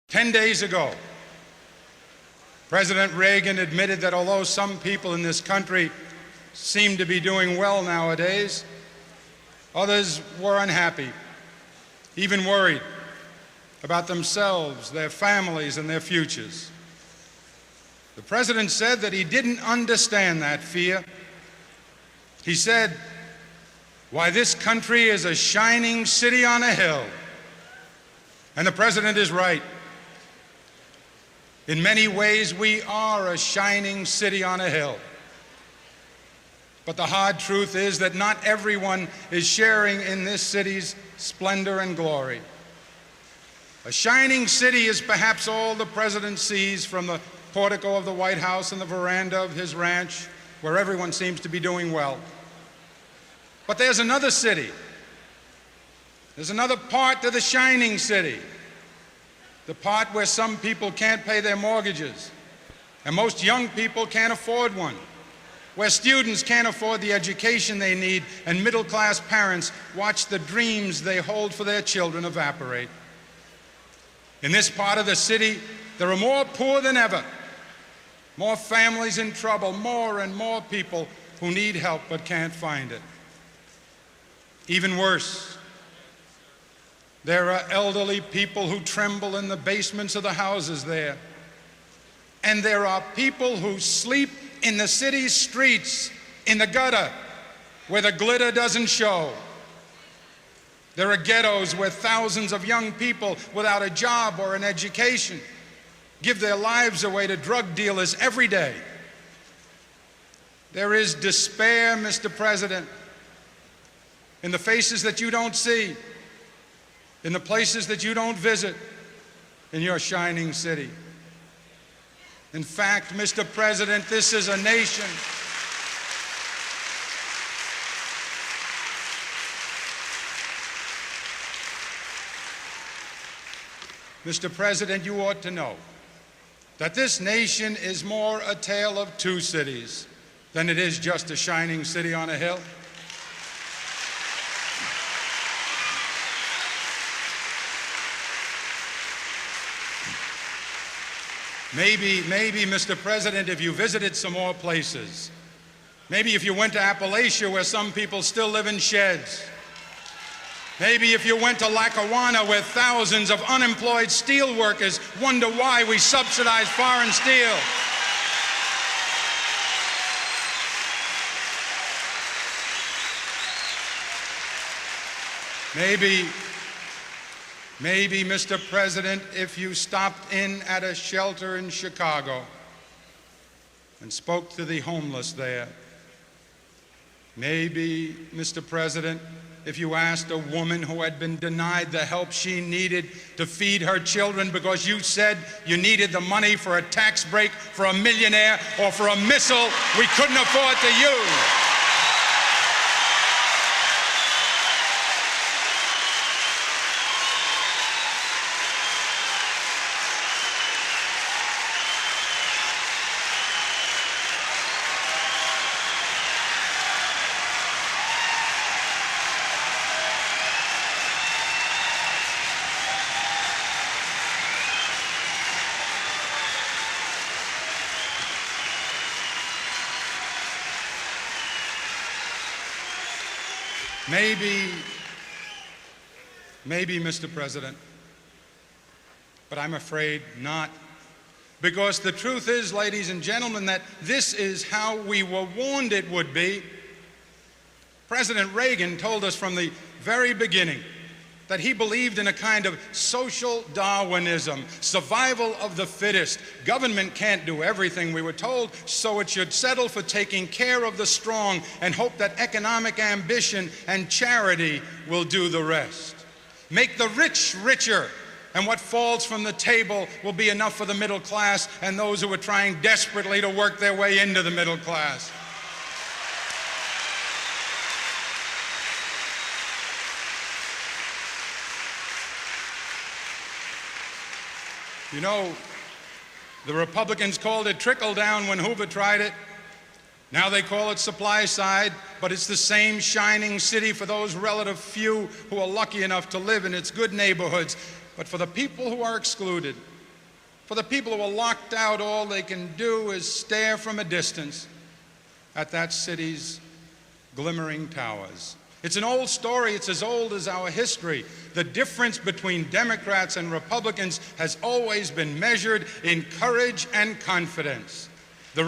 10 days ago, President Reagan admitted that although some people in this country seem to be doing well nowadays, others were unhappy, even worried about themselves, their families, and their futures. The president said that he didn't understand that fear. He said, "Why, this country is a shining city on a hill." And the president is right. In many ways, we are a shining city on a hill. But the hard truth is that not everyone is sharing in this city's splendor and glory. A shining city is perhaps all the president sees from the portico of the White House and the veranda of his ranch, where everyone seems to be doing well. But there's another city. There's another part to the shining city. The part where some people can't pay their mortgages, and most young people can't afford one, where students can't afford the education they need, and middle-class parents watch the dreams they hold for their children evaporate. In this part of the city, there are more poor than ever, more families in trouble, more and more people who need help but can't find it. Even worse, there are elderly people who tremble in the basements of the houses there. And there are people who sleep in the city's streets, in the gutter, where the glitter doesn't show. There are ghettos where thousands of young people without a job or an education give their lives away to drug dealers every day. There is despair, Mr. President, in the faces that you don't see, in the places that you don't visit in your shining city. In fact, Mr. President, this is a nation Mr. President, you ought to know that this nation is more a tale of two cities than it is just a shining city on a hill. Maybe, Mr. President, if you visited some more places, maybe if you went to Appalachia where some people still live in sheds, maybe if you went to Lackawanna where thousands of unemployed steel workers wonder why we subsidize foreign steel. Maybe, Mr. President, if you stopped in at a shelter in Chicago and spoke to the homeless there. Maybe, Mr. President, if you asked a woman who had been denied the help she needed to feed her children because you said you needed the money for a tax break for a millionaire or for a missile we couldn't afford to use. Maybe, Mr. President, but I'm afraid not. Because the truth is, ladies and gentlemen, that this is how we were warned it would be. President Reagan told us from the very beginning that he believed in a kind of social Darwinism, survival of the fittest. Government can't do everything, we were told, so it should settle for taking care of the strong and hope that economic ambition and charity will do the rest. Make the rich richer, and what falls from the table will be enough for the middle class and those who are trying desperately to work their way into the middle class. You know, the Republicans called it trickle down when Hoover tried it. Now they call it supply side, but it's the same shining city for those relative few who are lucky enough to live in its good neighborhoods. But for the people who are excluded, For the people who are locked out, all they can do is stare from a distance at that city's glimmering towers. It's an old story. It's as old as our history. The difference between Democrats and Republicans has always been measured in courage and confidence. The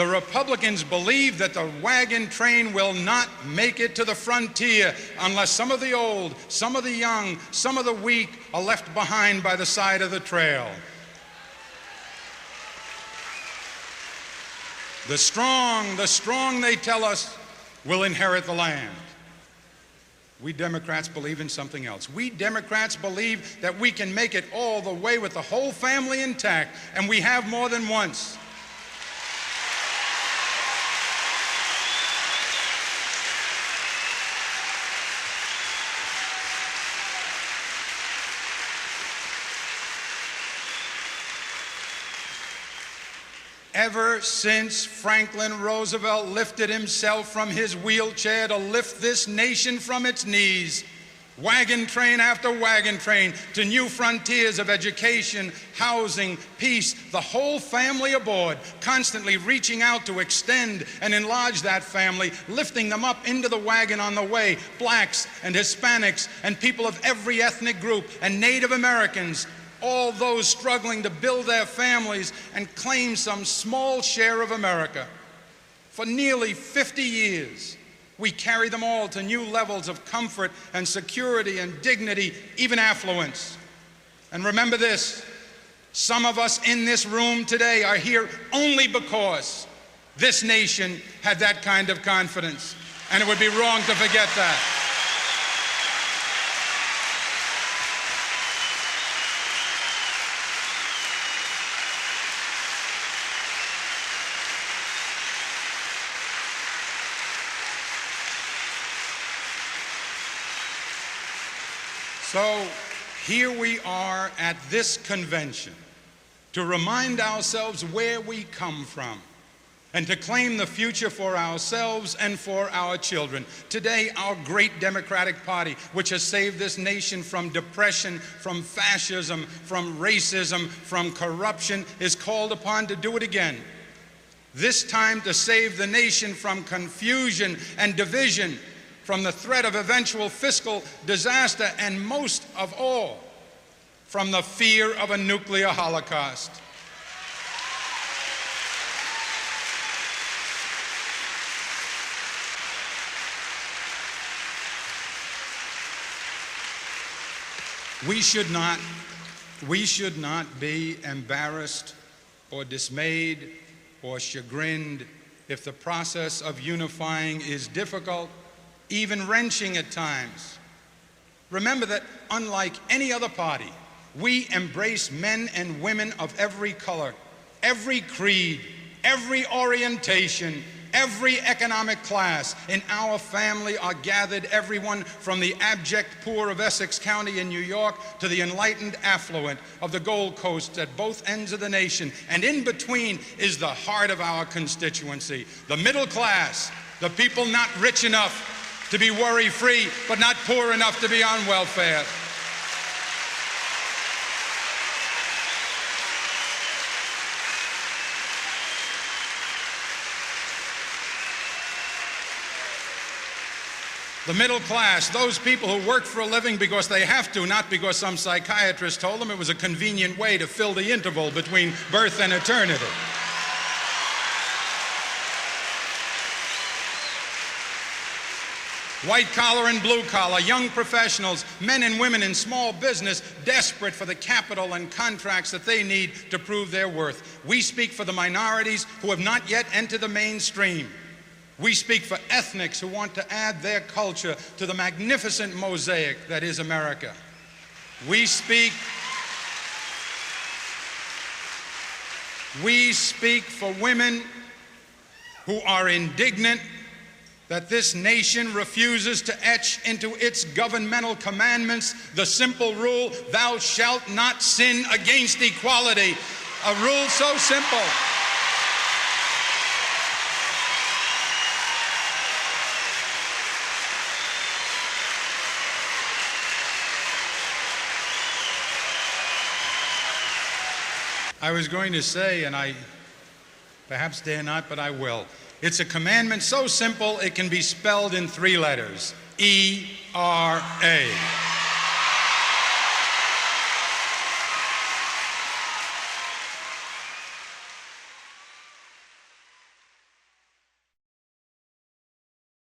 Republicans believe that the wagon train will not make it to the frontier unless some of the old, some of the young, some of the weak are left behind by the side of the trail. The strong, they tell us, will inherit the land. We Democrats believe in something else. We Democrats believe that we can make it all the way with the whole family intact, and we have more than once. Ever since Franklin Roosevelt lifted himself from his wheelchair to lift this nation from its knees, wagon train after wagon train to new frontiers of education, housing, peace, the whole family aboard, constantly reaching out to extend and enlarge that family, lifting them up into the wagon on the way, blacks and Hispanics and people of every ethnic group and Native Americans, all those struggling to build their families and claim some small share of America. For nearly 50 years, we carry them all to new levels of comfort and security and dignity, even affluence. And remember this, some of us in this room today are here only because this nation had that kind of confidence, and it would be wrong to forget that. So here we are at this convention to remind ourselves where we come from and to claim the future for ourselves and for our children. Today, our great Democratic Party, which has saved this nation from depression, from fascism, from racism, from corruption, is called upon to do it again. This time to save the nation from confusion and division, from the threat of eventual fiscal disaster, and most of all, from the fear of a nuclear holocaust. We should not be embarrassed or dismayed or chagrined if the process of unifying is difficult, even wrenching at times. Remember that unlike any other party, we embrace men and women of every color, every creed, every orientation, every economic class. In our family are gathered everyone from the abject poor of Essex County in New York to the enlightened affluent of the Gold Coast at both ends of the nation. And in between is the heart of our constituency, the middle class, the people not rich enough to be worry-free, but not poor enough to be on welfare. The middle class, those people who work for a living because they have to, not because some psychiatrist told them it was a convenient way to fill the interval between birth and eternity. White collar and blue collar, young professionals, men and women in small business, desperate for the capital and contracts that they need to prove their worth. We speak for the minorities who have not yet entered the mainstream. We speak for ethnics who want to add their culture to the magnificent mosaic that is America. We speak for women who are indignant that this nation refuses to etch into its governmental commandments the simple rule, thou shalt not sin against equality. A rule so simple. I was going to say, and I perhaps dare not, but I will. It's a commandment so simple it can be spelled in 3 letters. E-R-A.